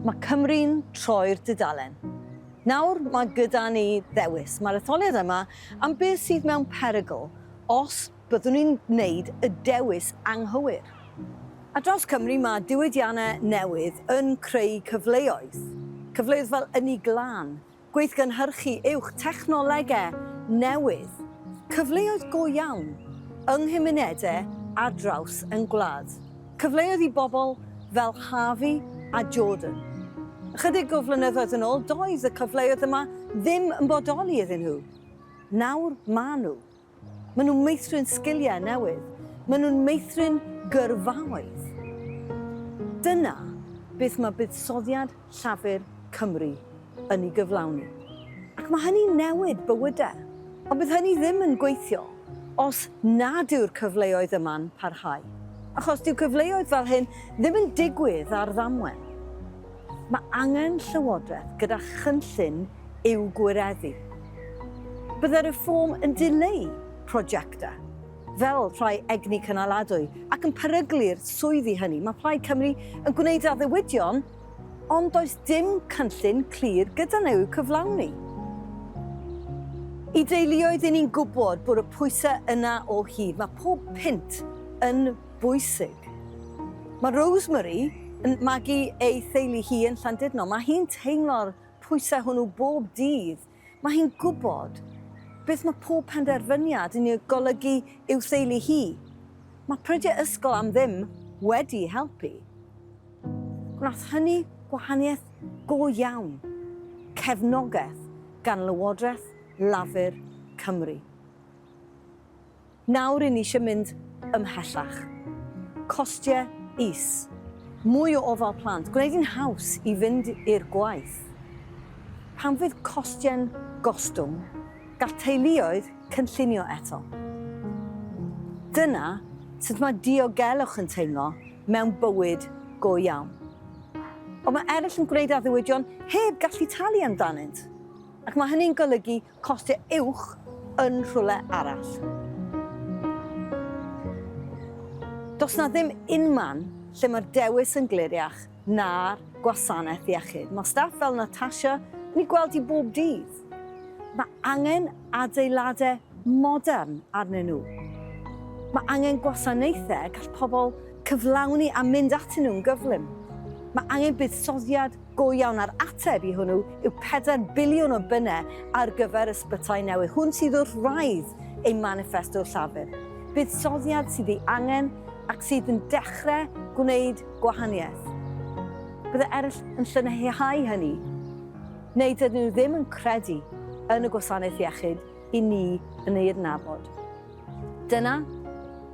Mae Cymru'n troi'r dudalen. Nawr mae gyda ni ddewis. Mae'r etholiad yma am beth sydd mewn perygl os byddwn ni'n gwneud y dewis anghywir. A dros Cymru mae diwydiannau newydd yn creu cyfleoedd. Cyfleoedd fel ynni glân, gweithgynhyrchu uwch, technolegau newydd. Cyfleoedd go iawn yng nghymunedau ar draws yn gwlad. Cyfleoedd i bobl fel Harvey a Jordan. Ychydig o flynyddoedd yn ôl, doedd y cyfleoedd yma ddim yn bodoli iddyn nhw. Nawr maen nhw. Maen nhw'n meithrin sgiliau newydd. Maen nhw'n meithrin gyrfaoedd. Dyna beth mae buddsoddiad Llafur Cymru yn ei gyflawni. Ac mae hynny'n newid bywydau. Ond bydd hynny ddim yn gweithio os nad yw'r cyfleoedd yma'n parhau. Achos dyw cyfleoedd fel hyn ddim yn digwydd ar ddamwen. Mae angen llywodraeth gyda chynllun i'w gwireddu. Byddai'r Reform yn dileu prosiectau, fel rhai egni cynaladwy, ac yn peryglu'r swyddi hynny. Mae Plaid Cymru yn gwneud addewidion, ond does dim cynllun clir gyda nhw i'w cyflawni. I deuluoedd ni'n gwybod bod y pwysau yna o hyd. Mae pob pint yn bwysig. Mae Rosemary yn magu ei theulu hi yn Llandudno. Mae hi'n teimlo'r pwysau hwnnw bob dydd. Mae hi'n gwybod beth mae pob penderfyniad yn ei golygu i'w theulu hi. Mae prydiau ysgol am ddim wedi helpu. Gwnaeth hynny gwahaniaeth go iawn, cefnogaeth gan Lywodraeth Lafur Cymru. Nawr i ni eisiau mynd ymhellach. Costiau is. Mwy o ofal plant, gwneud yn haws i fynd i'r gwaith. Pan fydd costiau'n gostwng, gall teuluoedd cynllunio eto. Dyna sut mae diogelwch yn teimlo mewn bywyd go iawn. Ond mae eraill yn gwneud addewidion heb gallu talu amdanynt. Ac mae hynny'n golygu costiau uwch yn rhywle arall. Does na ddim unman lle mae'r dewis yn gliriach na'r gwasanaeth iechyd. Mae staff fel Natasha yn ei gweld i bob dydd. Mae angen adeiladau modern arnyn nhw. Mae angen gwasanaethau gall pobl cyflawni a mynd atyn nhw'n gyflym. Mae angen buddsoddiad go iawn ar ateb i hwnnw yw 4 biliwn o bunnau ar gyfer ysbytai newydd. Hwn sydd wrth raidd ein manifesto Llafur. Buddsoddiad sydd ei angen ac sydd yn dechrau gwneud gwahaniaeth. Byddai eraill yn llynhau hynny, neu dydyn nhw ddim yn credu yn y gwasanaeth iechyd i ni yn ei adnabod. Dyna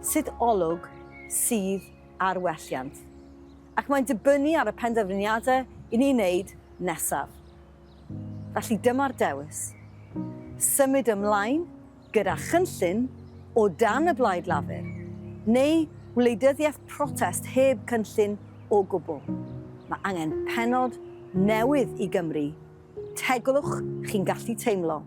sut olwg sydd ar welliant. Ac mae'n dibynnu ar y penderfyniadau i ni wneud nesaf. Felly dyma'r dewis. Symud ymlaen gyda chynllun o dan y blaid lafur, neu wleidyddiaeth protest heb cynllun o gwbl. Mae angen pennod newydd i Gymru. Teglwch chi'n gallu teimlo.